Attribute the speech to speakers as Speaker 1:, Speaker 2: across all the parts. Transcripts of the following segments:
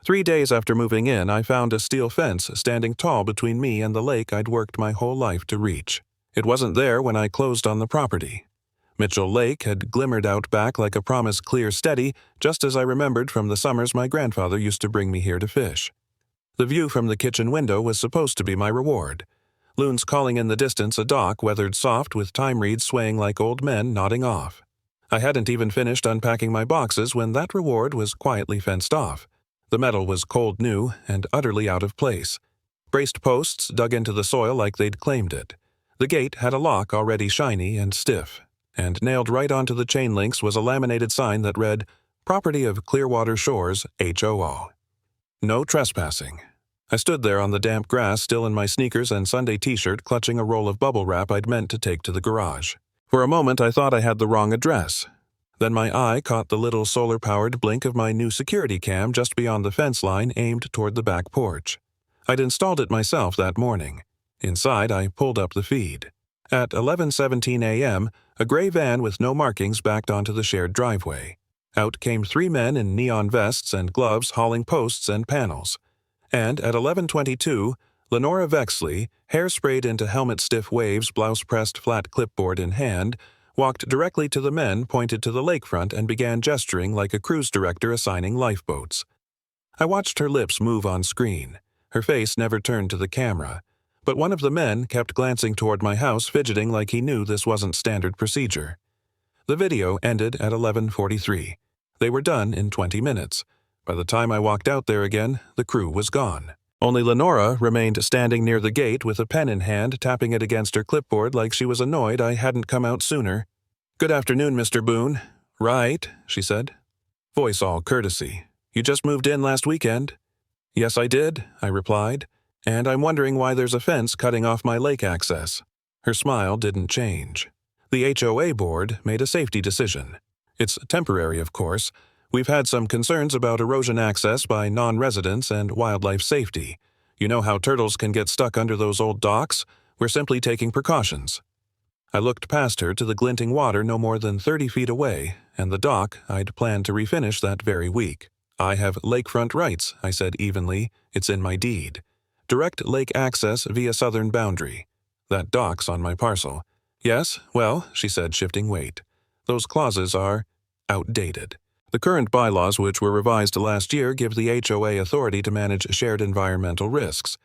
Speaker 1: 3 days after moving in, I found a steel fence standing tall between me and the lake I'd worked my whole life to reach. It wasn't there when I closed on the property. Mitchell Lake had glimmered out back like a promised clear steady, just as I remembered from the summers my grandfather used to bring me here to fish. The view from the kitchen window was supposed to be my reward. Loons calling in the distance, a dock weathered soft with time reeds swaying like old men nodding off. I hadn't even finished unpacking my boxes when that reward was quietly fenced off. The metal was cold new and utterly out of place. Braced posts dug into the soil like they'd claimed it. The gate had a lock already shiny and stiff, and nailed right onto the chain links was a laminated sign that read, "Property of Clearwater Shores, HOO. No trespassing." I stood there on the damp grass, still in my sneakers and Sunday t-shirt, clutching a roll of bubble wrap I'd meant to take to the garage. For a moment I thought I had the wrong address. Then my eye caught the little solar-powered blink of my new security cam just beyond the fence line aimed toward the back porch. I'd installed it myself that morning. Inside, I pulled up the feed. At 11:17 a.m., a gray van with no markings backed onto the shared driveway. Out came 3 men in neon vests and gloves hauling posts and panels. And at 11:22, Lenora Vexley, hair sprayed into helmet-stiff waves, blouse-pressed flat clipboard in hand, walked directly to the men, pointed to the lakefront, and began gesturing like a cruise director assigning lifeboats. I watched her lips move on screen. Her face never turned to the camera. But one of the men kept glancing toward my house, fidgeting like he knew this wasn't standard procedure. The video ended at 11:43. They were done in 20 minutes. By the time I walked out there again, the crew was gone. Only Lenora remained standing near the gate with a pen in hand, tapping it against her clipboard like she was annoyed I hadn't come out sooner. "Good afternoon, Mr. Boone." "Right," she said. Voice all courtesy. "You just moved in last weekend?" "Yes, I did," I replied. "And I'm wondering why there's a fence cutting off my lake access." Her smile didn't change. The HOA board made a safety decision. It's temporary, of course. We've had some concerns about erosion access by non-residents and wildlife safety. You know how turtles can get stuck under those old docks? We're simply taking precautions. I looked past her to the glinting water no more than 30 feet away, and the dock I'd planned to refinish that very week. "I have lakefront rights," I said evenly. "It's in my deed. Direct lake access via southern boundary. That dock's on my parcel." "Yes, well," she said, shifting weight. "Those clauses are outdated. The current bylaws, which were revised last year, give the HOA authority to manage shared environmental risks.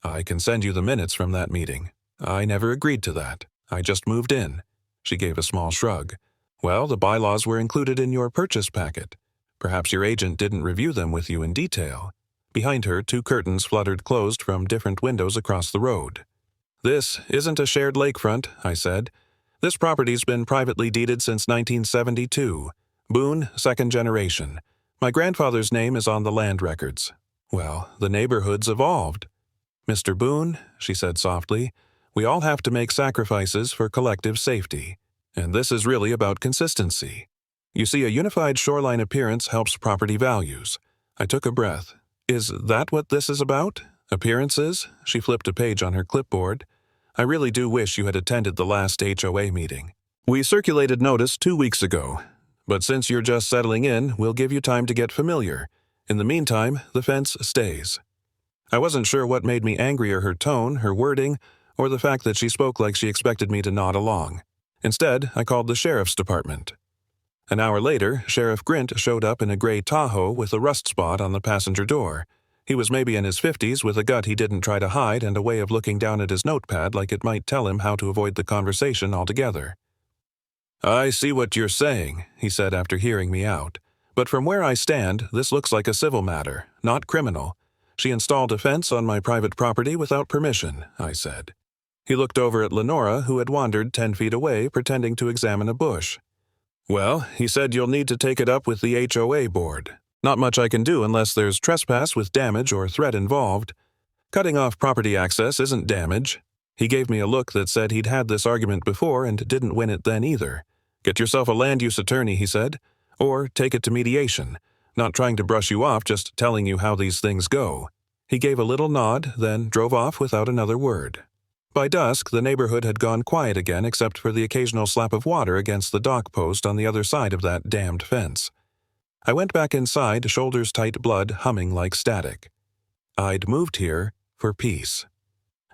Speaker 1: I can send you the minutes from that meeting. I never agreed to that. I just moved in." She gave a small shrug. "Well, the bylaws were included in your purchase packet. Perhaps your agent didn't review them with you in detail." Behind her, 2 curtains fluttered closed from different windows across the road. "This isn't a shared lakefront," I said. "This property's been privately deeded since 1972. Boone, 2nd generation. My grandfather's name is on the land records." "Well, the neighborhood's evolved." "Mr. Boone," she said softly, "we all have to make sacrifices for collective safety. And this is really about consistency. You see, a unified shoreline appearance helps property values." I took a breath. "Is that what this is about? Appearances?" She flipped a page on her clipboard. "I really do wish you had attended the last HOA meeting. We circulated notice 2 weeks ago. But since you're just settling in, we'll give you time to get familiar. In the meantime, the fence stays." I wasn't sure what made me angrier, her tone, her wording, or the fact that she spoke like she expected me to nod along. Instead, I called the sheriff's department. An hour later, Sheriff Grint showed up in a gray Tahoe with a rust spot on the passenger door. He was maybe in his 50s with a gut he didn't try to hide and a way of looking down at his notepad like it might tell him how to avoid the conversation altogether. "I see what you're saying," he said after hearing me out. "But from where I stand, this looks like a civil matter, not criminal. She installed a fence on my private property without permission," I said. He looked over at Lenora, who had wandered 10 feet away, pretending to examine a bush. "Well, he said you'll need to take it up with the HOA board. Not much I can do unless there's trespass with damage or threat involved. Cutting off property access isn't damage." He gave me a look that said he'd had this argument before and didn't win it then either. "Get yourself a land use attorney," he said, "or take it to mediation. Not trying to brush you off, just telling you how these things go." He gave a little nod, then drove off without another word. By dusk, the neighborhood had gone quiet again except for the occasional slap of water against the dock post on the other side of that damned fence. I went back inside, shoulders tight, blood humming like static. I'd moved here for peace.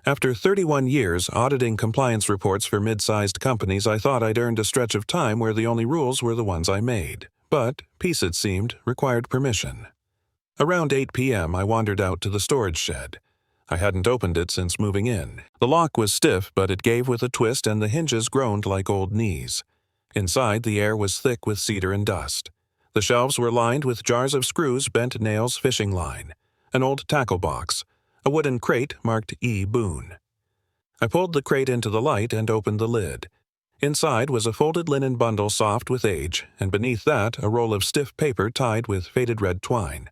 Speaker 1: After 31 years auditing compliance reports for mid-sized companies, I thought I'd earned a stretch of time where the only rules were the ones I made. But peace, it seemed, required permission. Around 8 p.m., I wandered out to the storage shed. I hadn't opened it since moving in. The lock was stiff, but it gave with a twist and the hinges groaned like old knees. Inside, the air was thick with cedar and dust. The shelves were lined with jars of screws, bent nails, fishing line, an old tackle box, a wooden crate marked E. Boone. I pulled the crate into the light and opened the lid. Inside was a folded linen bundle soft with age, and beneath that a roll of stiff paper tied with faded red twine.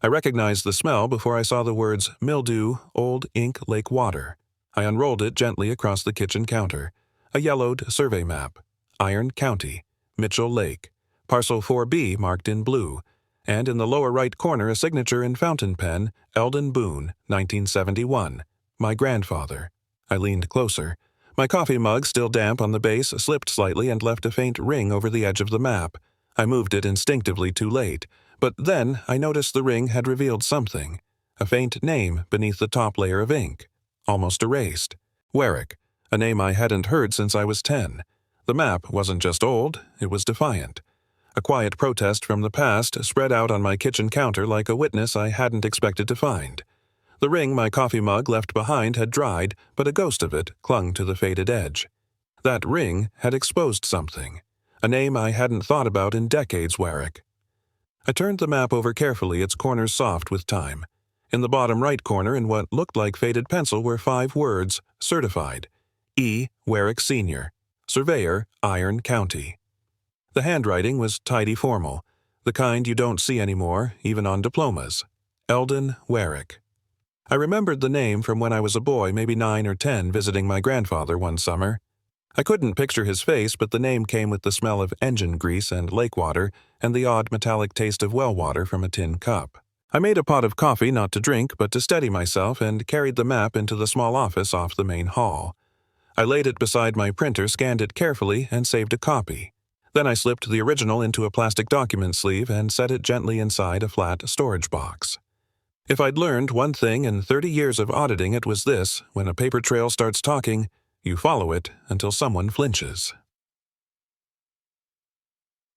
Speaker 1: I recognized the smell before I saw the words mildew, old ink, lake water. I unrolled it gently across the kitchen counter. A yellowed survey map. Iron County, Mitchell Lake, parcel 4B marked in blue, and in the lower right corner a signature in fountain pen, Eldon Boone, 1971, my grandfather. I leaned closer. My coffee mug, still damp on the base, slipped slightly and left a faint ring over the edge of the map. I moved it instinctively too late, but then I noticed the ring had revealed something. A faint name beneath the top layer of ink, almost erased. Warwick, a name I hadn't heard since I was 10. The map wasn't just old, it was defiant. A quiet protest from the past spread out on my kitchen counter like a witness I hadn't expected to find. The ring my coffee mug left behind had dried, but a ghost of it clung to the faded edge. That ring had exposed something. A name I hadn't thought about in decades, Warwick. I turned the map over carefully, its corners soft with time. In the bottom right corner, in what looked like faded pencil, were 5 words, certified. E. Warwick Sr., Surveyor, Iron County. The handwriting was tidy formal, the kind you don't see anymore, even on diplomas. Eldon Warwick. I remembered the name from when I was a boy, maybe 9 or 10, visiting my grandfather one summer. I couldn't picture his face, but the name came with the smell of engine grease and lake water and the odd metallic taste of well water from a tin cup. I made a pot of coffee, not to drink, but to steady myself, and carried the map into the small office off the main hall. I laid it beside my printer, scanned it carefully, and saved a copy. Then I slipped the original into a plastic document sleeve and set it gently inside a flat storage box. If I'd learned one thing in 30 years of auditing, it was this: when a paper trail starts talking, you follow it until someone flinches.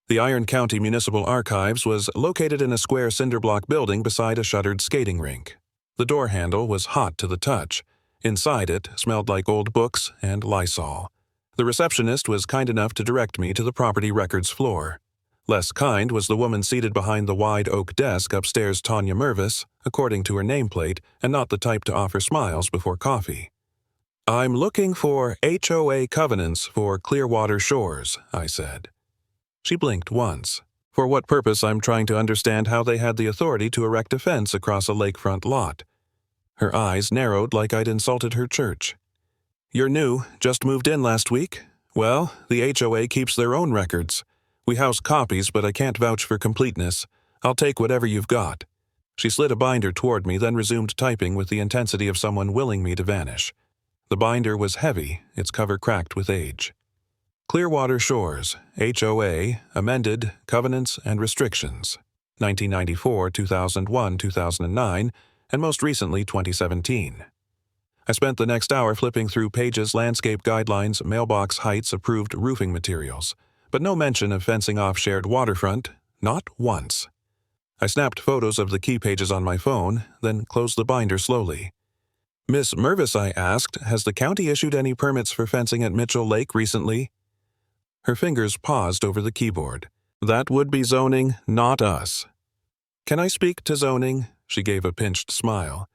Speaker 1: The Iron County Municipal Archives was located in a square cinder-block building beside a shuttered skating rink. The door handle was hot to the touch. Inside it smelled like old books and Lysol. The receptionist was kind enough to direct me to the property records floor. Less kind was the woman seated behind the wide oak desk upstairs, Tanya Mervis, according to her nameplate, and not the type to offer smiles before coffee. "I'm looking for HOA covenants for Clearwater Shores," I said. She blinked once. For what purpose? I'm trying to understand how they had the authority to erect a fence across a lakefront lot. Her eyes narrowed like I'd insulted her church. "You're new, just moved in last week? Well, the HOA keeps their own records. We house copies, but I can't vouch for completeness. I'll take whatever you've got." She slid a binder toward me, then resumed typing with the intensity of someone willing me to vanish. The binder was heavy, its cover cracked with age. Clearwater Shores, HOA, amended, covenants and restrictions, 1994, 2001, 2009, and most recently 2017. I spent the next hour flipping through pages, landscape guidelines, mailbox heights, approved roofing materials, but no mention of fencing off shared waterfront, not once. I snapped photos of the key pages on my phone, then closed the binder slowly. "Miss Mervis," I asked, "has the county issued any permits for fencing at Mitchell Lake recently?" Her fingers paused over the keyboard. "That would be zoning, not us." "Can I speak to zoning?" She gave a pinched smile.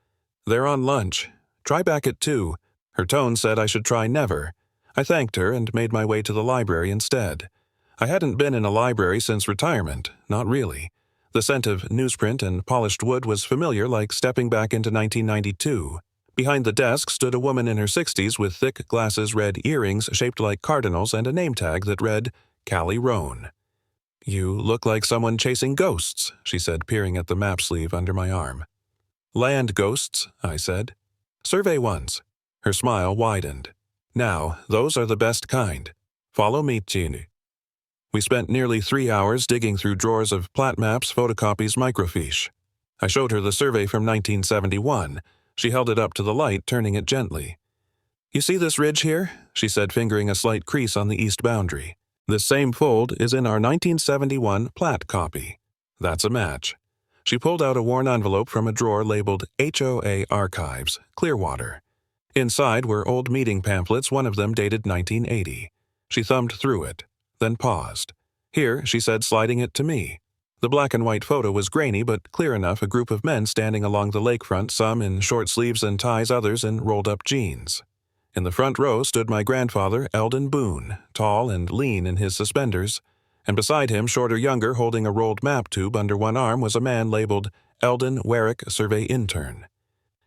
Speaker 1: "They're on lunch. Try back at 2. Her tone said I should try never. I thanked her and made my way to the library instead. I hadn't been in a library since retirement, not really. The scent of newsprint and polished wood was familiar, like stepping back into 1992. Behind the desk stood a woman in her 60s with thick glasses, red earrings shaped like cardinals, and a name tag that read, Callie Roan. "You look like someone chasing ghosts," she said, peering at the map sleeve under my arm. "Land ghosts," I said. "Survey ones." Her smile widened. "Now, those are the best kind. Follow me, Gene." We spent nearly 3 hours digging through drawers of plat maps, photocopies, microfiche. I showed her the survey from 1971. She held it up to the light, turning it gently. "You see this ridge here?" she said, fingering a slight crease on the east boundary. "This same fold is in our 1971 plat copy. That's a match." She pulled out a worn envelope from a drawer labeled HOA Archives, Clearwater. Inside were old meeting pamphlets, one of them dated 1980. She thumbed through it, then paused. "Here," she said, sliding it to me. The black and white photo was grainy but clear enough, a group of men standing along the lakefront, some in short sleeves and ties, others in rolled-up jeans. In the front row stood my grandfather, Eldon Boone, tall and lean in his suspenders, and beside him, shorter, younger, holding a rolled map tube under one arm, was a man labeled Eldon Warwick, Survey Intern.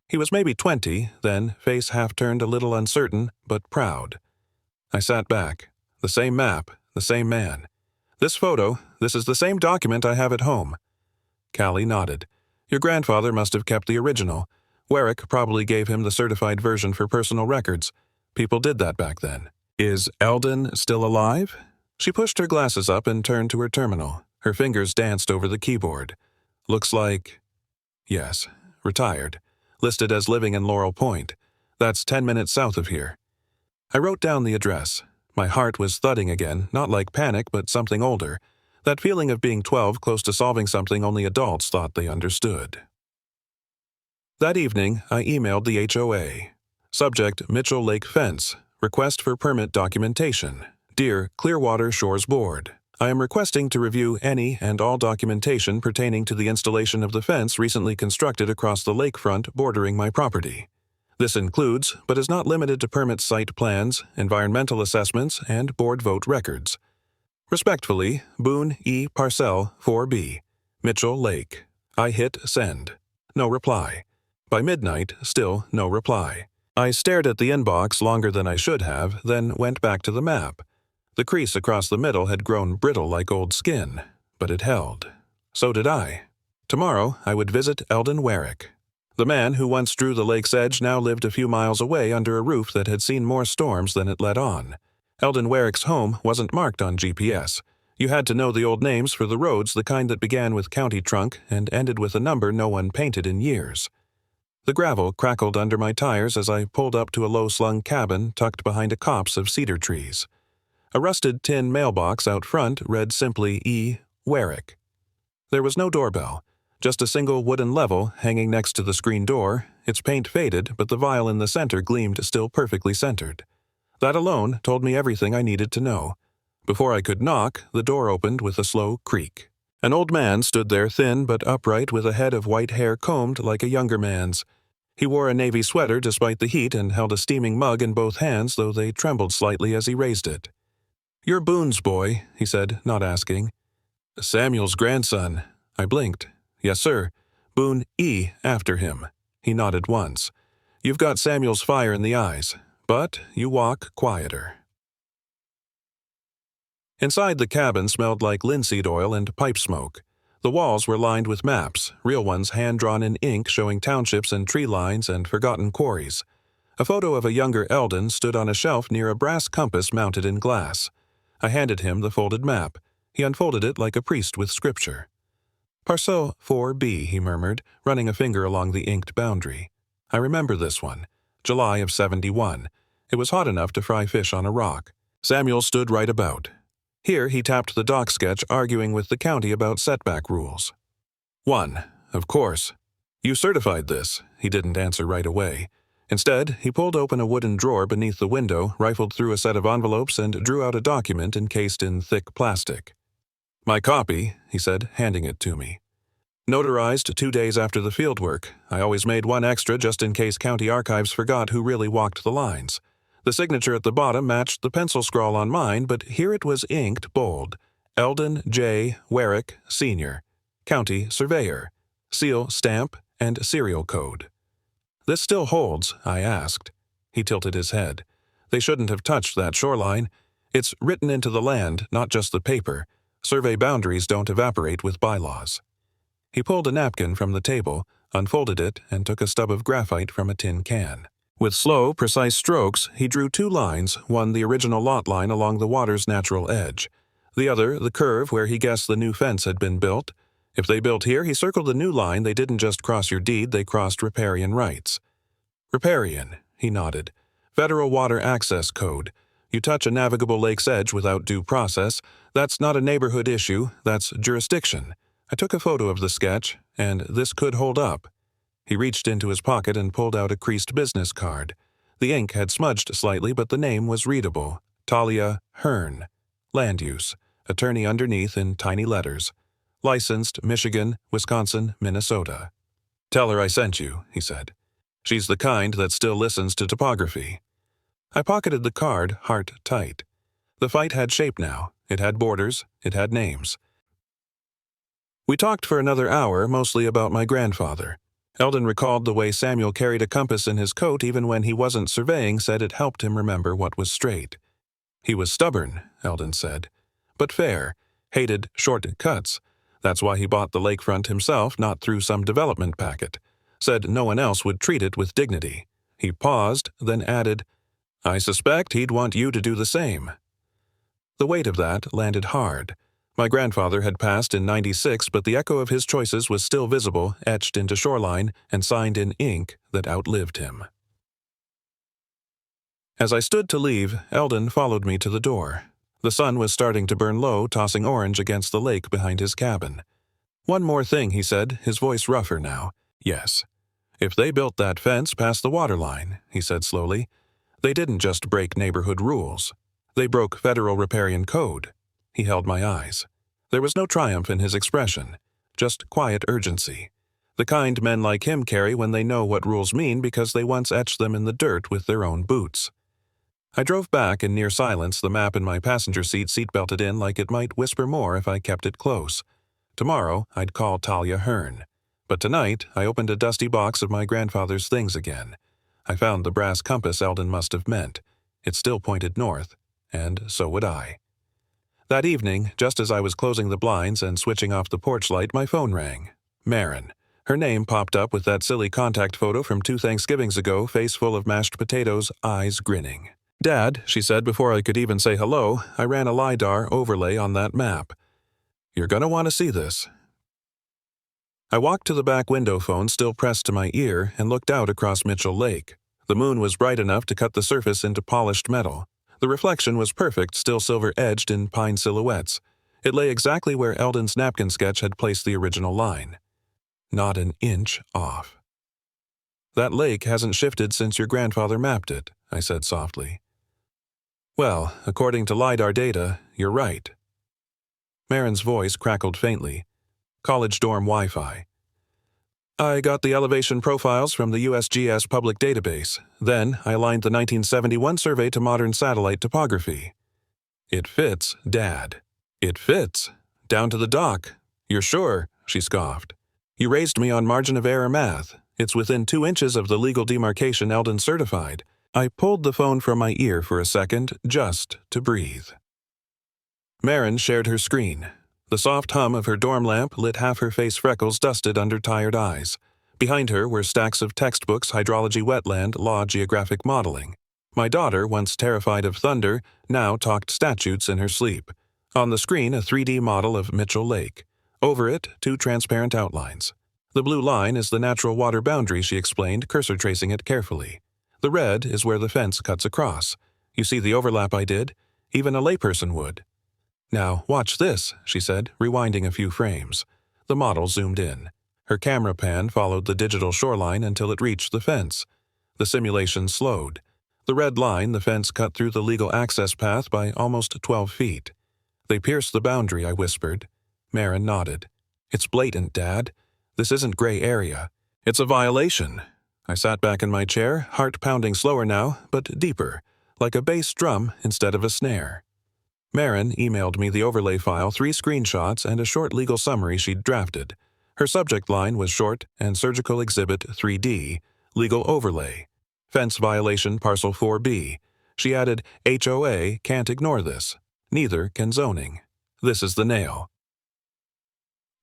Speaker 1: He was maybe 20, then, face half-turned, a little uncertain, but proud. I sat back. The same map, the same man. "This photo, this is the same document I have at home." Callie nodded. "Your grandfather must have kept the original. Warwick probably gave him the certified version for personal records. People did that back then." "Is Eldon still alive?" She pushed her glasses up and turned to her terminal. Her fingers danced over the keyboard. "Looks like..." "Yes, retired. Listed as living in Laurel Point. That's 10 minutes south of here." I wrote down the address. My heart was thudding again, not like panic, but something older. That feeling of being 12, close to solving something only adults thought they understood. That evening, I emailed the HOA. Subject: Mitchell Lake Fence. Request for permit documentation. Dear Clearwater Shores Board, I am requesting to review any and all documentation pertaining to the installation of the fence recently constructed across the lakefront bordering my property. This includes, but is not limited to, permit site plans, environmental assessments, and board vote records. Respectfully, Boone E. Parcell, 4B, Mitchell Lake. I hit send. No reply. By midnight, still no reply. I stared at the inbox longer than I should have, then went back to the map. The crease across the middle had grown brittle like old skin, but it held. So did I. Tomorrow, I would visit Eldon Warwick. The man who once drew the lake's edge now lived a few miles away under a roof that had seen more storms than it let on. Eldon Warwick's home wasn't marked on GPS. You had to know the old names for the roads, the kind that began with county trunk and ended with a number no one painted in years. The gravel crackled under my tires as I pulled up to a low-slung cabin tucked behind a copse of cedar trees. A rusted tin mailbox out front read simply E. Warwick. There was no doorbell, just a single wooden level hanging next to the screen door, its paint faded, but the vial in the center gleamed still perfectly centered. That alone told me everything I needed to know. Before I could knock, the door opened with a slow creak. An old man stood there, thin but upright, with a head of white hair combed like a younger man's. He wore a navy sweater despite the heat and held a steaming mug in both hands, though they trembled slightly as he raised it. "You're Boone's boy," he said, not asking. "Samuel's grandson." I blinked. "Yes, sir. Boone E. after him." He nodded once. "You've got Samuel's fire in the eyes, but you walk quieter." Inside, the cabin smelled like linseed oil and pipe smoke. The walls were lined with maps, real ones hand-drawn in ink showing townships and tree lines and forgotten quarries. A photo of a younger Eldon stood on a shelf near a brass compass mounted in glass. I handed him the folded map. He unfolded it like a priest with scripture. "Parcell 4B, he murmured, running a finger along the inked boundary. "I remember this one. July of 71. It was hot enough to fry fish on a rock. Samuel stood right about." Here he tapped the dock sketch, arguing with the county about setback rules. "1. Of course. You certified this." He didn't answer right away. Instead, he pulled open a wooden drawer beneath the window, rifled through a set of envelopes, and drew out a document encased in thick plastic. "My copy," he said, handing it to me. "Notarized 2 days after the fieldwork. I always made one extra just in case county archives forgot who really walked the lines. The signature at the bottom matched the pencil scrawl on mine, but here it was inked bold. Eldon J. Warwick, Sr., County Surveyor. Seal, stamp, and serial code." "This still holds?" I asked. He tilted his head. "They shouldn't have touched that shoreline. It's written into the land, not just the paper. Survey boundaries don't evaporate with bylaws." He pulled a napkin from the table, unfolded it, and took a stub of graphite from a tin can. With slow, precise strokes, he drew 2 lines, one the original lot line along the water's natural edge. The other, the curve where he guessed the new fence had been built. If they built here, he circled the new line. They didn't just cross your deed, they crossed riparian rights. Riparian, he nodded. Federal Water Access Code. You touch a navigable lake's edge without due process. That's not a neighborhood issue, that's jurisdiction. I took a photo of the sketch, and this could hold up. He reached into his pocket and pulled out a creased business card. The ink had smudged slightly, but the name was readable. Talia Hearn. Land use. Attorney underneath in tiny letters. Licensed Michigan, Wisconsin, Minnesota. Tell her I sent you, he said. She's the kind that still listens to topography. I pocketed the card, heart tight. The fight had shape now. It had borders. It had names. We talked for another hour, mostly about my grandfather. Eldon recalled the way Samuel carried a compass in his coat even when he wasn't surveying, said it helped him remember what was straight. He was stubborn, Eldon said, but fair, hated short cuts. That's why he bought the lakefront himself, not through some development packet. Said no one else would treat it with dignity. He paused, then added, I suspect he'd want you to do the same. The weight of that landed hard. My grandfather had passed in '96, but the echo of his choices was still visible, etched into Shoreline, and signed in ink that outlived him. As I stood to leave, Eldon followed me to the door. The sun was starting to burn low, tossing orange against the lake behind his cabin. One more thing, he said, his voice rougher now. Yes. If they built that fence past the waterline, he said slowly, they didn't just break neighborhood rules. They broke federal riparian code. He held my eyes. There was no triumph in his expression, just quiet urgency. The kind men like him carry when they know what rules mean because they once etched them in the dirt with their own boots. I drove back in near silence, the map in my passenger seat-belted in like it might whisper more if I kept it close. Tomorrow, I'd call Talia Hearn. But tonight, I opened a dusty box of my grandfather's things again. I found the brass compass Eldon must have meant. It still pointed north, and so would I. That evening, just as I was closing the blinds and switching off the porch light, my phone rang. Marin. Her name popped up with that silly contact photo from 2 Thanksgivings ago, face full of mashed potatoes, eyes grinning. Dad, she said before I could even say hello, I ran a LiDAR overlay on that map. You're gonna want to see this. I walked to the back window phone still pressed to my ear and looked out across Mitchell Lake. The moon was bright enough to cut the surface into polished metal. The reflection was perfect, still silver-edged in pine silhouettes. It lay exactly where Eldon's napkin sketch had placed the original line. Not an inch off. That lake hasn't shifted since your grandfather mapped it, I said softly. Well, according to LiDAR data, you're right. Marin's voice crackled faintly. College dorm Wi-Fi. I got the elevation profiles from the USGS public database. Then I aligned the 1971 survey to modern satellite topography. It fits, Dad. It fits. Down to the dock. You're sure? She scoffed. You raised me on margin of error math. It's within 2 inches of the legal demarcation Eldon certified. I pulled the phone from my ear for a second, just to breathe. Marin shared her screen. The soft hum of her dorm lamp lit half her face, freckles dusted under tired eyes. Behind her were stacks of textbooks, hydrology, wetland, law, geographic modeling. My daughter, once terrified of thunder, now talked statutes in her sleep. On the screen, a 3D model of Mitchell Lake. Over it, 2 transparent outlines. The blue line is the natural water boundary, she explained, cursor tracing it carefully. The red is where the fence cuts across. You see the overlap I did? Even a layperson would. Now, watch this, she said, rewinding a few frames. The model zoomed in. Her camera pan followed the digital shoreline until it reached the fence. The simulation slowed. The red line, the fence cut through the legal access path by almost 12 feet. They pierced the boundary, I whispered. Marin nodded. It's blatant, Dad. This isn't gray area. It's a violation. I sat back in my chair, heart pounding slower now, but deeper, like a bass drum instead of a snare. Marin emailed me the overlay file, 3 screenshots, and a short legal summary she'd drafted. Her subject line was short and Surgical Exhibit 3D, Legal Overlay. Fence violation Parcel 4B. She added, HOA can't ignore this. Neither can zoning. This is the nail.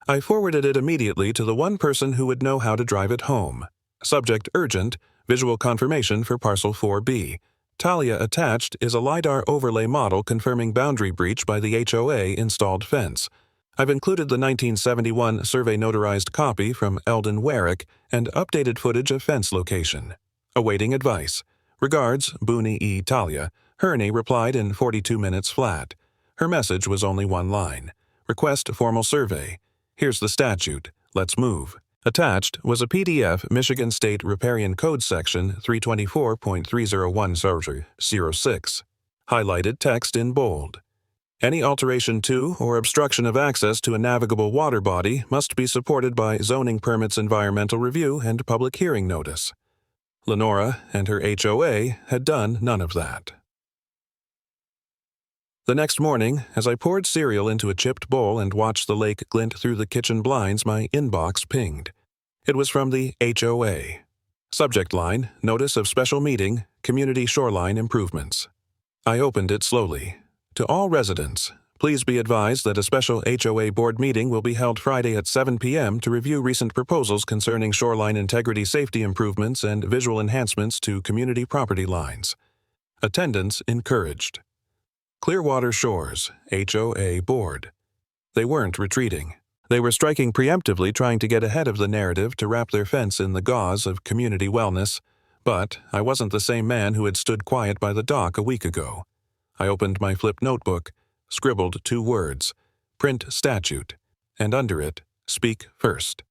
Speaker 1: I forwarded it immediately to the one person who would know how to drive it home. Subject urgent, visual confirmation for Parcel 4B. Talia attached is a LiDAR overlay model confirming boundary breach by the HOA installed fence. I've included the 1971 survey notarized copy from Eldon Warwick and updated footage of fence location. Awaiting advice. Regards, Booney E. Talia. Herney replied in 42 minutes flat. Her message was only one line. Request formal survey. Here's the statute. Let's move. Attached was a PDF Michigan State Riparian Code Section 324.301/06. Highlighted text in bold. Any alteration to or obstruction of access to a navigable water body must be supported by zoning permits, environmental review, and public hearing notice. Lenora and her HOA had done none of that. The next morning, as I poured cereal into a chipped bowl and watched the lake glint through the kitchen blinds, my inbox pinged. It was from the HOA. Subject line, Notice of Special Meeting, Community Shoreline Improvements. I opened it slowly. To all residents, please be advised that a special HOA board meeting will be held Friday at 7 p.m. to review recent proposals concerning shoreline integrity safety improvements and visual enhancements to community property lines. Attendance encouraged. Clearwater Shores, HOA Board. They weren't retreating. They were striking preemptively, trying to get ahead of the narrative to wrap their fence in the gauze of community wellness, but I wasn't the same man who had stood quiet by the dock a week ago. I opened my flip notebook, scribbled 2 words, print statute, and under it, speak first.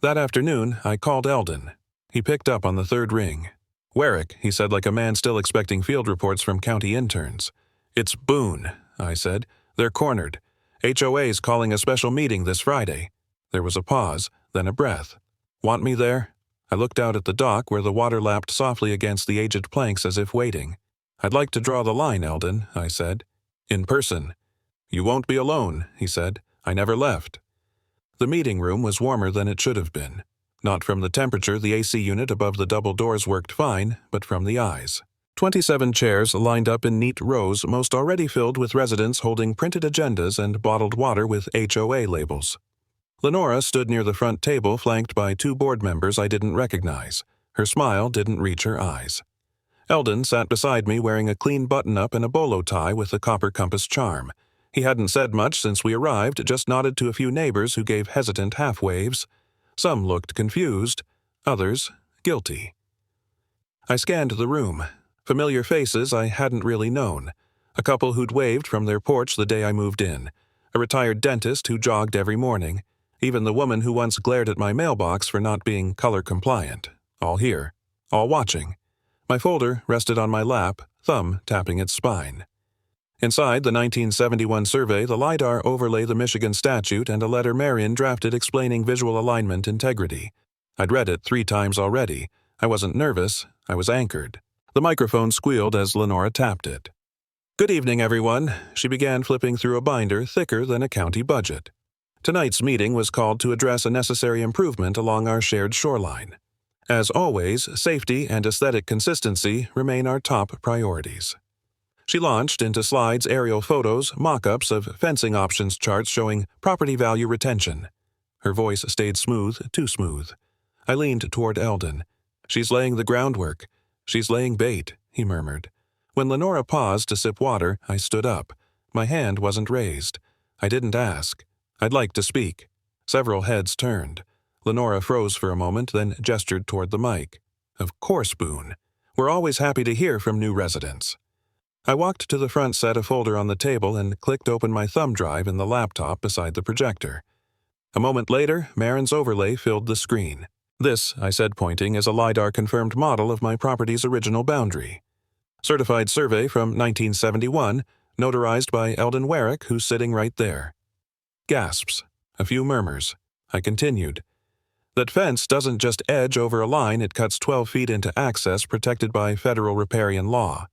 Speaker 1: That afternoon, I called Eldon. He picked up on the 3rd ring. Warwick, he said like a man still expecting field reports from county interns. It's Boone, I said. They're cornered. HOA's calling a special meeting this Friday. There was a pause, then a breath. Want me there? I looked out at the dock where the water lapped softly against the aged planks as if waiting. I'd like to draw the line, Eldon, I said. In person. You won't be alone, he said. I never left. The meeting room was warmer than it should have been. Not from the temperature, the AC unit above the double doors worked fine, but from the eyes. 27 chairs lined up in neat rows, most already filled with residents holding printed agendas and bottled water with HOA labels. Lenora stood near the front table, flanked by 2 board members I didn't recognize. Her smile didn't reach her eyes. Eldon sat beside me wearing a clean button-up and a bolo tie with a copper compass charm. He hadn't said much since we arrived, just nodded to a few neighbors who gave hesitant half-waves. Some looked confused, others guilty. I scanned the room. Familiar faces I hadn't really known. A couple who'd waved from their porch the day I moved in. A retired dentist who jogged every morning. Even the woman who once glared at my mailbox for not being color compliant. All here. All watching. My folder rested on my lap, thumb tapping its spine. Inside the 1971 survey, the LiDAR overlay the Michigan statute and a letter Marion drafted explaining visual alignment integrity. I'd read it 3 times already. I wasn't nervous. I was anchored. The microphone squealed as Lenora tapped it. Good evening, everyone. She began flipping through a binder thicker than a county budget. Tonight's meeting was called to address a necessary improvement along our shared shoreline. As always, safety and aesthetic consistency remain our top priorities. She launched into slides, aerial photos, mock-ups of fencing options charts showing property value retention. Her voice stayed smooth, too smooth. I leaned toward Eldon. She's laying the groundwork. She's laying bait, he murmured. When Lenora paused to sip water, I stood up. My hand wasn't raised. I didn't ask. I'd like to speak. Several heads turned. Lenora froze for a moment, then gestured toward the mic. Of course, Boone. We're always happy to hear from new residents. I walked to the front, set a folder on the table, and clicked open my thumb drive in the laptop beside the projector. A moment later, Marin's overlay filled the screen. This, I said, pointing, is a LiDAR-confirmed model of my property's original boundary. Certified survey from 1971, notarized by Eldon Warwick, who's sitting right there. Gasps. A few murmurs. I continued. That fence doesn't just edge over a line, it cuts 12 feet into access protected by federal riparian law.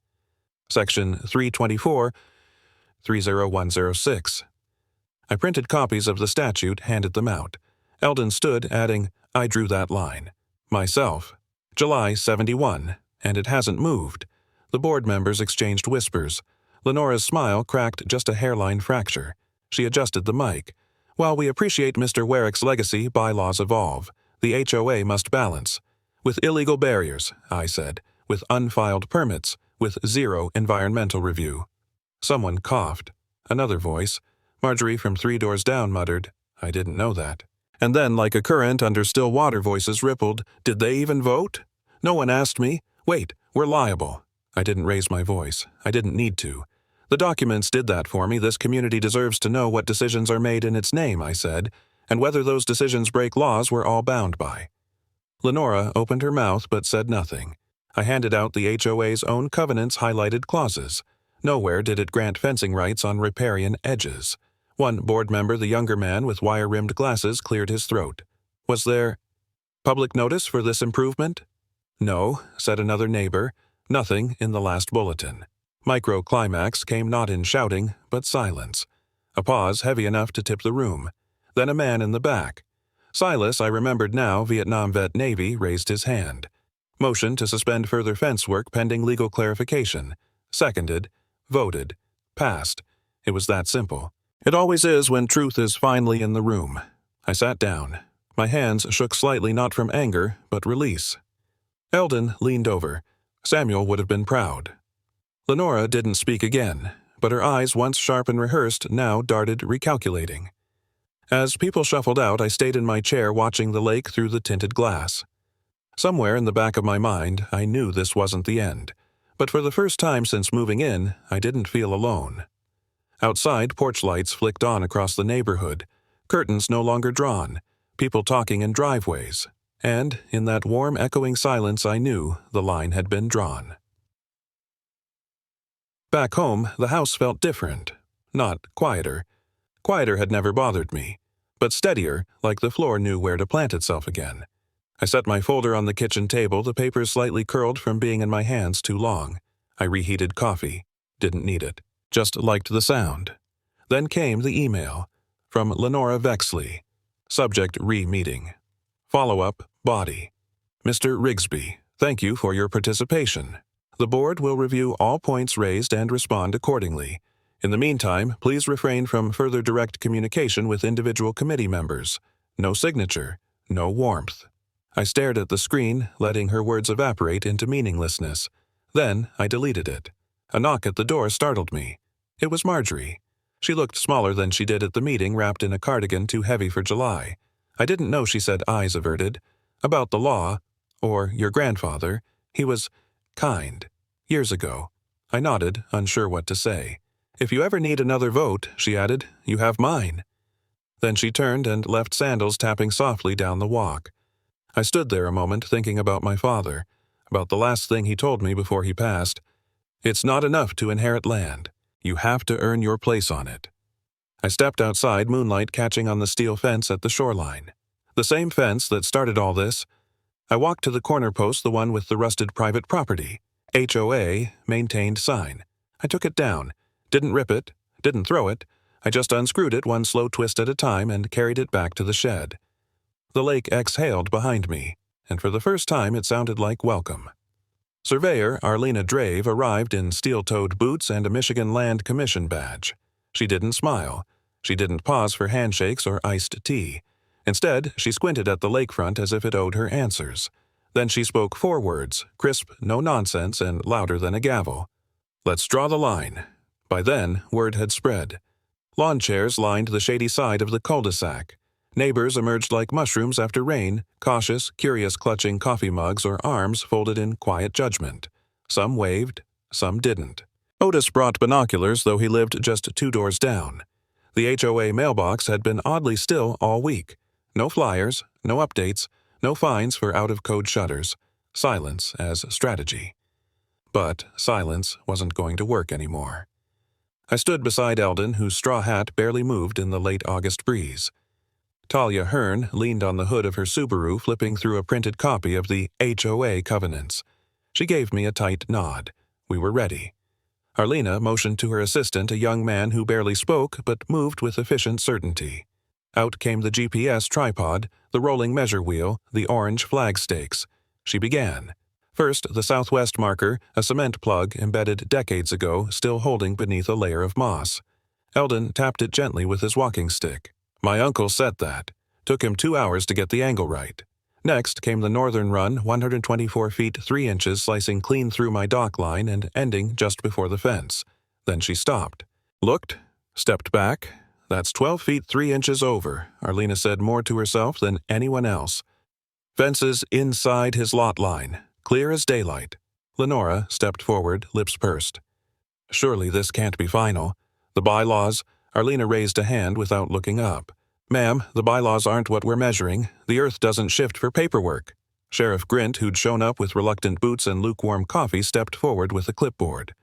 Speaker 1: Section 324.301/06. I printed copies of the statute, handed them out. Eldon stood, adding, I drew that line. Myself. July 71, and it hasn't moved. The board members exchanged whispers. Lenora's smile cracked just a hairline fracture. She adjusted the mic. While we appreciate Mr. Warwick's legacy, bylaws evolve. The HOA must balance. With illegal barriers, I said. with unfiled permits, with zero environmental review. Someone coughed. Another voice, Marjorie from 3 doors down, muttered, "I didn't know that." And then, like a current under still water, voices rippled, "Did they even vote? No one asked me. Wait, we're liable." I didn't raise my voice. I didn't need to. The documents did that for me. This community deserves to know what decisions are made in its name, I said, and whether those decisions break laws we're all bound by. Lenora opened her mouth but said nothing. I handed out the HOA's own covenant's highlighted clauses. Nowhere did it grant fencing rights on riparian edges. One board member, the younger man with wire-rimmed glasses, cleared his throat. Was there public notice for this improvement? No, said another neighbor. Nothing in the last bulletin. Micro-climax came not in shouting, but silence. A pause heavy enough to tip the room. Then a man in the back. Silas, I remembered now, Vietnam vet Navy, raised his hand. Motion to suspend further fence work pending legal clarification. Seconded. Voted. Passed. It was that simple. It always is when truth is finally in the room. I sat down. My hands shook slightly, not from anger, but release. Eldon leaned over. Samuel would have been proud. Lenora didn't speak again, but her eyes, once sharp and rehearsed, now darted recalculating. As people shuffled out, I stayed in my chair watching the lake through the tinted glass. Somewhere in the back of my mind, I knew this wasn't the end. But for the first time since moving in, I didn't feel alone. Outside, porch lights flicked on across the neighborhood, curtains no longer drawn, people talking in driveways, and in that warm, echoing silence I knew the line had been drawn. Back home, the house felt different. Not quieter. Quieter had never bothered me, but steadier, like the floor knew where to plant itself again. I set my folder on the kitchen table, the papers slightly curled from being in my hands too long. I reheated coffee. Didn't need it. Just liked the sound. Then came the email. From Lenora Vexley. Subject re-meeting. Follow-up, body. Mr. Rigsby, thank you for your participation. The board will review all points raised and respond accordingly. In the meantime, please refrain from further direct communication with individual committee members. No signature. No warmth. I stared at the screen, letting her words evaporate into meaninglessness. Then I deleted it. A knock at the door startled me. It was Marjorie. She looked smaller than she did at the meeting, wrapped in a cardigan too heavy for July. I didn't know she said, eyes averted. About the law, or your grandfather. He was kind. Years ago. I nodded, unsure what to say. If you ever need another vote, she added, you have mine. Then she turned and left sandals tapping softly down the walk. I stood there a moment thinking about my father, about the last thing he told me before he passed. It's not enough to inherit land. You have to earn your place on it. I stepped outside, moonlight catching on the steel fence at the shoreline. The same fence that started all this. I walked to the corner post, the one with the rusted private property. HOA, maintained sign. I took it down. Didn't rip it. Didn't throw it. I just unscrewed it one slow twist at a time and carried it back to the shed. The lake exhaled behind me, and for the first time it sounded like welcome. Surveyor Arlena Drave arrived in steel-toed boots and a Michigan Land Commission badge. She didn't smile. She didn't pause for handshakes or iced tea. Instead, she squinted at the lakefront as if it owed her answers. Then she spoke 4 words, crisp, no nonsense, and louder than a gavel. Let's draw the line. By then, word had spread. Lawn chairs lined the shady side of the cul-de-sac. Neighbors emerged like mushrooms after rain, cautious, curious, clutching coffee mugs or arms folded in quiet judgment. Some waved, some didn't. Otis brought binoculars, though he lived just 2 doors down. The HOA mailbox had been oddly still all week. No flyers, no updates, no fines for out-of-code shutters. Silence as strategy. But silence wasn't going to work anymore. I stood beside Eldon, whose straw hat barely moved in the late August breeze. Talia Hearn leaned on the hood of her Subaru, flipping through a printed copy of the HOA covenants. She gave me a tight nod. We were ready. Arlena motioned to her assistant, a young man who barely spoke but moved with efficient certainty. Out came the GPS tripod, the rolling measure wheel, the orange flag stakes. She began. First, the southwest marker, a cement plug embedded decades ago, still holding beneath a layer of moss. Eldon tapped it gently with his walking stick. My uncle set that. Took him 2 hours to get the angle right. Next came the northern run, 124 feet 3 inches, slicing clean through my dock line and ending just before the fence. Then she stopped. Looked, stepped back. That's 12 feet 3 inches over, Arlena said more to herself than anyone else. Fences inside his lot line, clear as daylight. Lenora stepped forward, lips pursed. Surely this can't be final. The bylaws? Arlena raised a hand without looking up. Ma'am, the bylaws aren't what we're measuring. The earth doesn't shift for paperwork. Sheriff Grint, who'd shown up with reluctant boots and lukewarm coffee, stepped forward with a clipboard.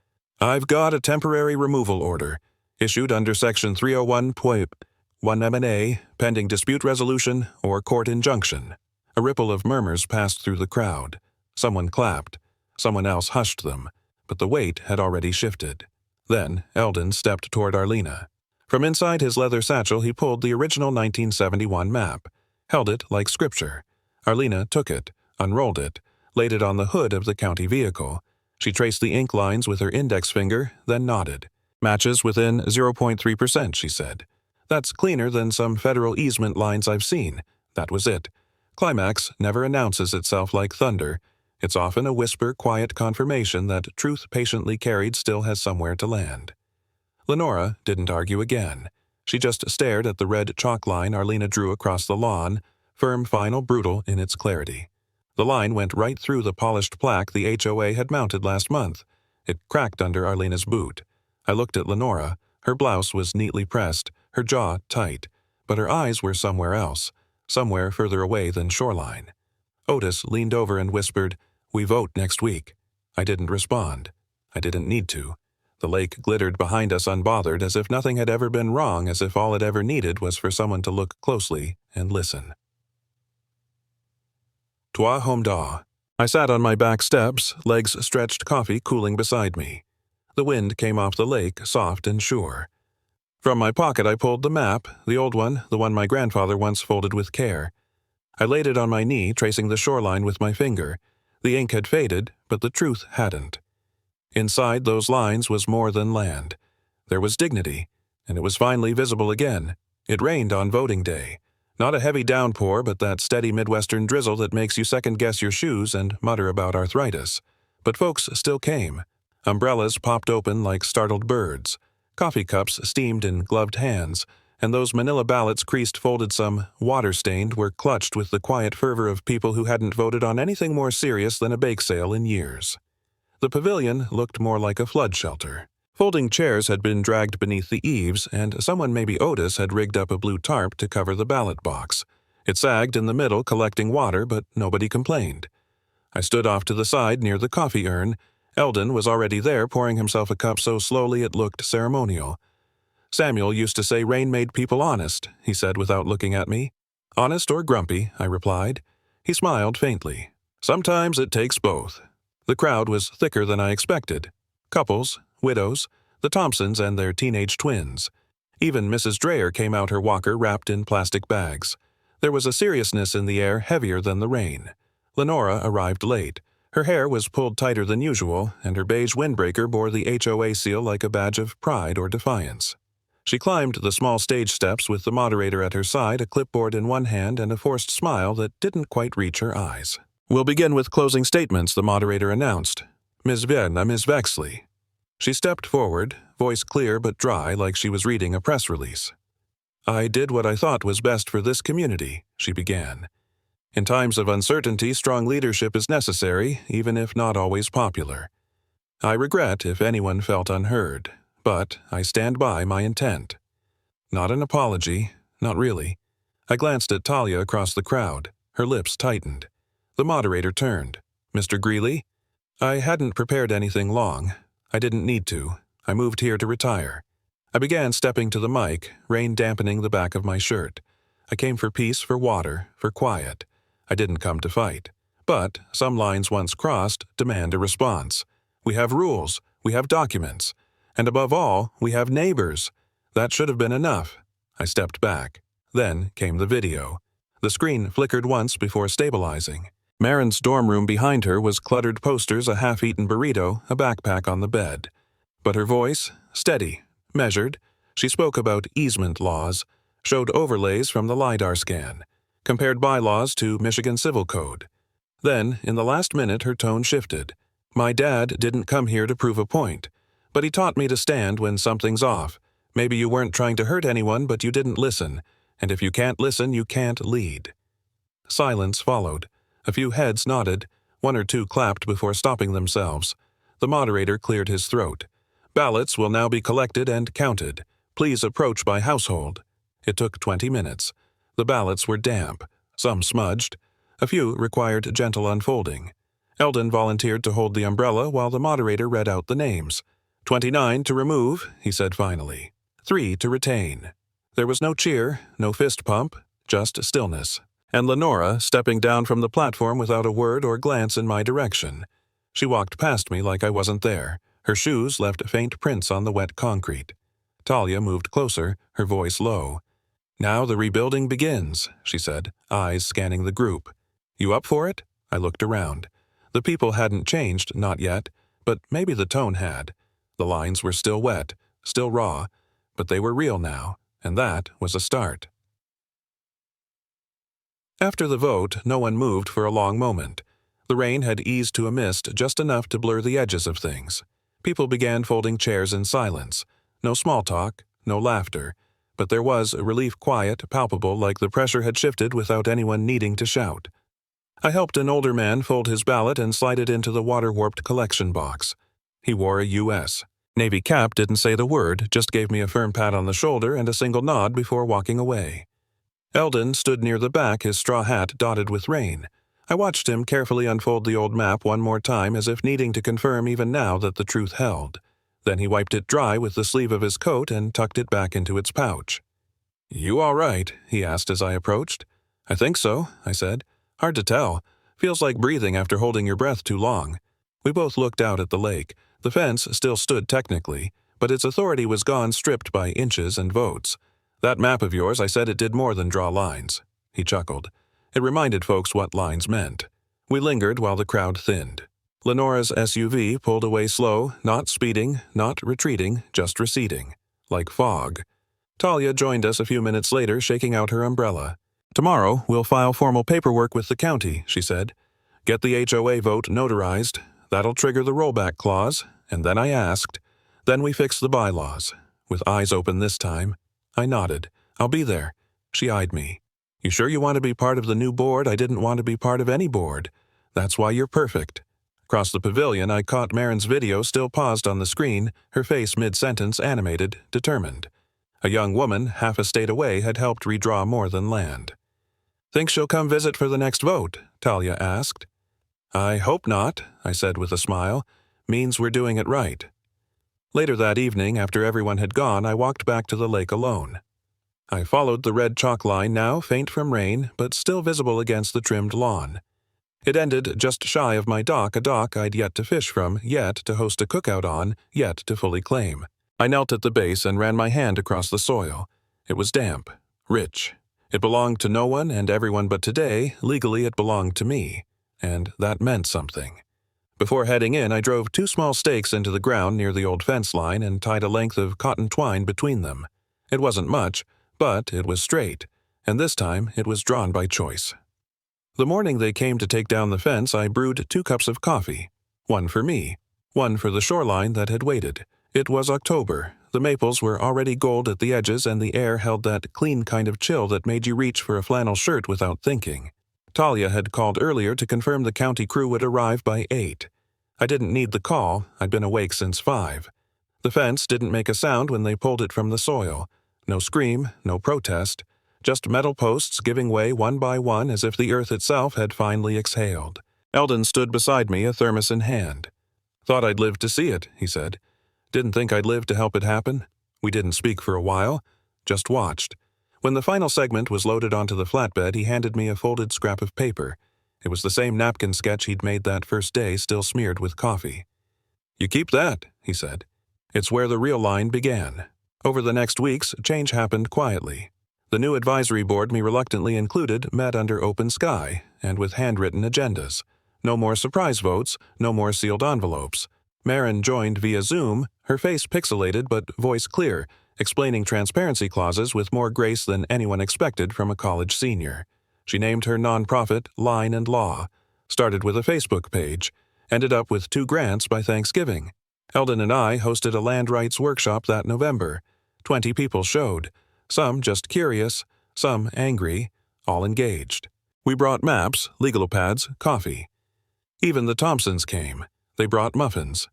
Speaker 1: I've got a temporary removal order, issued under Section 301.1 pending dispute resolution or court injunction. A ripple of murmurs passed through the crowd. Someone clapped. Someone else hushed them, but the weight had already shifted. Then Eldon stepped toward Arlena. From inside his leather satchel he pulled the original 1971 map, held it like scripture. Arlena took it, unrolled it, laid it on the hood of the county vehicle. She traced the ink lines with her index finger, then nodded. Matches within 0.3%, she said. That's cleaner than some federal easement lines I've seen. That was it. Climax never announces itself like thunder. It's often a whisper, quiet confirmation that truth patiently carried still has somewhere to land. Lenora didn't argue again. She just stared at the red chalk line Arlena drew across the lawn, firm, final, brutal in its clarity. The line went right through the polished plaque the HOA had mounted last month. It cracked under Arlena's boot. I looked at Lenora. Her blouse was neatly pressed, her jaw tight, but her eyes were somewhere else, somewhere further away than shoreline. Otis leaned over and whispered, "We vote next week." I didn't respond. I didn't need to. The lake glittered behind us unbothered, as if nothing had ever been wrong, as if all it ever needed was for someone to look closely and listen. Trois hommes d'eau. I sat on my back steps, legs stretched, coffee cooling beside me. The wind came off the lake, soft and sure. From my pocket I pulled the map, the old one, the one my grandfather once folded with care. I laid it on my knee, tracing the shoreline with my finger. The ink had faded, but the truth hadn't. Inside those lines was more than land. There was dignity, and it was finally visible again. It rained on voting day. Not a heavy downpour, but that steady Midwestern drizzle that makes you second-guess your shoes and mutter about arthritis. But folks still came. Umbrellas popped open like startled birds. Coffee cups steamed in gloved hands, and those manila ballots creased folded some water-stained were clutched with the quiet fervor of people who hadn't voted on anything more serious than a bake sale in years. The pavilion looked more like a flood shelter. Folding chairs had been dragged beneath the eaves, and someone, maybe Otis, had rigged up a blue tarp to cover the ballot box. It sagged in the middle, collecting water, but nobody complained. I stood off to the side near the coffee urn. Eldon was already there, pouring himself a cup so slowly it looked ceremonial. Samuel used to say rain made people honest, he said without looking at me. Honest or grumpy, I replied. He smiled faintly. Sometimes it takes both. The crowd was thicker than I expected. Couples, widows, the Thompsons and their teenage twins. Even Mrs. Dreyer came out her walker wrapped in plastic bags. There was a seriousness in the air heavier than the rain. Lenora arrived late. Her hair was pulled tighter than usual, and her beige windbreaker bore the HOA seal like a badge of pride or defiance. She climbed the small stage steps with the moderator at her side, a clipboard in one hand and a forced smile that didn't quite reach her eyes. We'll begin with closing statements, the moderator announced. Ms. Verna, Ms. Vexley. She stepped forward, voice clear but dry like she was reading a press release. I did what I thought was best for this community, she began. In times of uncertainty, strong leadership is necessary, even if not always popular. I regret if anyone felt unheard, but I stand by my intent. Not an apology, not really. I glanced at Talia across the crowd. Her lips tightened. The moderator turned. Mr. Greeley? I hadn't prepared anything long. I didn't need to. I moved here to retire. I began stepping to the mic, rain dampening the back of my shirt. I came for peace, for water, for quiet. I didn't come to fight. But some lines once crossed demand a response. We have rules. We have documents. And above all, we have neighbors. That should have been enough. I stepped back. Then came the video. The screen flickered once before stabilizing. Marin's dorm room behind her was cluttered posters, a half-eaten burrito, a backpack on the bed. But her voice, steady, measured, she spoke about easement laws, showed overlays from the LiDAR scan. compared bylaws to Michigan Civil Code. Then, in the last minute, her tone shifted. My dad didn't come here to prove a point, but he taught me to stand when something's off. Maybe you weren't trying to hurt anyone, but you didn't listen, and if you can't listen, you can't lead. Silence followed. A few heads nodded, one or two clapped before stopping themselves. The moderator cleared his throat. Ballots will now be collected and counted. Please approach by household. It took 20 minutes. The ballots were damp, some smudged. A few required gentle unfolding. Eldon volunteered to hold the umbrella while the moderator read out the names. 29 to remove, he said finally. 3 to retain. There was no cheer, no fist pump, just stillness. And Lenora stepping down from the platform without a word or glance in my direction. She walked past me like I wasn't there. Her shoes left faint prints on the wet concrete. Talia moved closer, her voice low. Now the rebuilding begins, she said, eyes scanning the group. You up for it? I looked around. The people hadn't changed, not yet, but maybe the tone had. The lines were still wet, still raw, but they were real now, and that was a start. After the vote, no one moved for a long moment. The rain had eased to a mist just enough to blur the edges of things. People began folding chairs in silence. No small talk, no laughter, but there was a relief quiet, palpable, like the pressure had shifted without anyone needing to shout. I helped an older man fold his ballot and slide it into the water-warped collection box. He wore a U.S. Navy cap, didn't say the word, just gave me a firm pat on the shoulder and a single nod before walking away. Eldon stood near the back, his straw hat dotted with rain. I watched him carefully unfold the old map one more time as if needing to confirm even now that the truth held. Then he wiped it dry with the sleeve of his coat and tucked it back into its pouch. "You all right?" he asked as I approached. "I think so," I said. "Hard to tell. Feels like breathing after holding your breath too long." We both looked out at the lake. The fence still stood technically, but its authority was gone, stripped by inches and votes. "That map of yours, I said it did more than draw lines." He chuckled. It reminded folks what lines meant. We lingered while the crowd thinned. Lenora's SUV pulled away slow, not speeding, not retreating, just receding. Like fog. Talia joined us a few minutes later, shaking out her umbrella. "Tomorrow, we'll file formal paperwork with the county," she said. "Get the HOA vote notarized. That'll trigger the rollback clause." And then I asked. Then we fixed the bylaws. With eyes open this time. I nodded. "I'll be there." She eyed me. "You sure you want to be part of the new board? I didn't want to be part of any board. That's why you're perfect." Across the pavilion, I caught Marin's video still paused on the screen, her face mid-sentence animated, determined. A young woman, half a state away, had helped redraw more than land. "Think she'll come visit for the next vote?" Talia asked. "I hope not," I said with a smile. "Means we're doing it right." Later that evening, after everyone had gone, I walked back to the lake alone. I followed the red chalk line, now faint from rain, but still visible against the trimmed lawn. It ended just shy of my dock, a dock I'd yet to fish from, yet to host a cookout on, yet to fully claim. I knelt at the base and ran my hand across the soil. It was damp, rich. It belonged to no one and everyone, but today, legally it belonged to me. And that meant something. Before heading in, I drove 2 small stakes into the ground near the old fence line and tied a length of cotton twine between them. It wasn't much, but it was straight, and this time it was drawn by choice. The morning they came to take down the fence, I brewed 2 cups of coffee. One for me, one for the shoreline that had waited. It was October. The maples were already gold at the edges, and the air held that clean kind of chill that made you reach for a flannel shirt without thinking. Talia had called earlier to confirm the county crew would arrive by 8. I didn't need the call. I'd been awake since 5. The fence didn't make a sound when they pulled it from the soil. No scream, no protest. Just metal posts giving way one by one as if the earth itself had finally exhaled. Eldon stood beside me, a thermos in hand. "Thought I'd live to see it," he said. "Didn't think I'd live to help it happen." We didn't speak for a while, just watched. When the final segment was loaded onto the flatbed, he handed me a folded scrap of paper. It was the same napkin sketch he'd made that first day, still smeared with coffee. "You keep that," he said. "It's where the real line began." Over the next weeks, change happened quietly. The new advisory board, me reluctantly included, met under open sky, and with handwritten agendas. No more surprise votes, no more sealed envelopes. Marin joined via Zoom, her face pixelated but voice clear, explaining transparency clauses with more grace than anyone expected from a college senior. She named her nonprofit Line and Law, started with a Facebook page, ended up with 2 grants by Thanksgiving. Eldon and I hosted a land rights workshop that November. 20 people showed, some just curious, some angry, all engaged. We brought maps, legal pads, coffee. Even the Thompsons came. They brought muffins.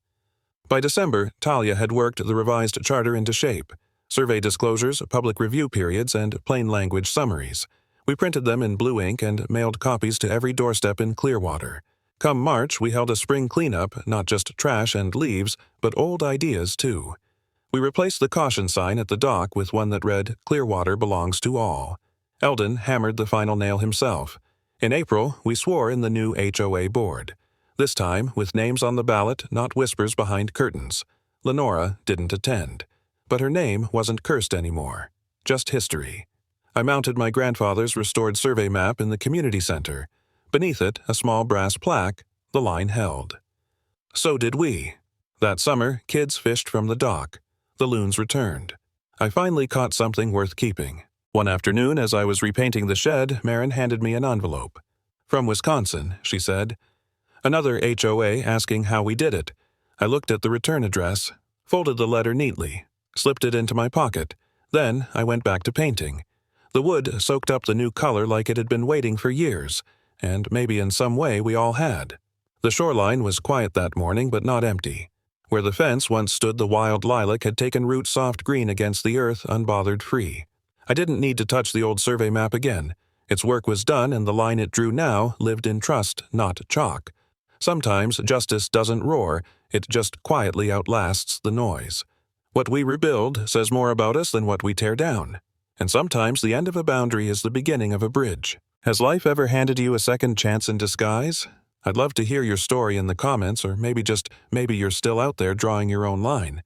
Speaker 1: By December, Talia had worked the revised charter into shape. Survey disclosures, public review periods, and plain language summaries. We printed them in blue ink and mailed copies to every doorstep in Clearwater. Come March, we held a spring cleanup, not just trash and leaves, but old ideas too. We replaced the caution sign at the dock with one that read, "Clearwater belongs to all." Eldon hammered the final nail himself. In April, we swore in the new HOA board. This time, with names on the ballot, not whispers behind curtains. Lenora didn't attend. But her name wasn't cursed anymore. Just history. I mounted my grandfather's restored survey map in the community center. Beneath it, a small brass plaque, the line held. So did we. That summer, kids fished from the dock. The loons returned. I finally caught something worth keeping. One afternoon, as I was repainting the shed, Marin handed me an envelope. "From Wisconsin," she said. Another HOA asking how we did it. I looked at the return address, folded the letter neatly, slipped it into my pocket. Then I went back to painting. The wood soaked up the new color like it had been waiting for years, and maybe in some way we all had. The shoreline was quiet that morning, but not empty. Where the fence once stood, the wild lilac had taken root soft green against the earth, unbothered free. I didn't need to touch the old survey map again. Its work was done, and the line it drew now lived in trust, not chalk. Sometimes justice doesn't roar, it just quietly outlasts the noise. What we rebuild says more about us than what we tear down. And sometimes the end of a boundary is the beginning of a bridge. Has life ever handed you a second chance in disguise? I'd love to hear your story in the comments, or maybe you're still out there drawing your own line.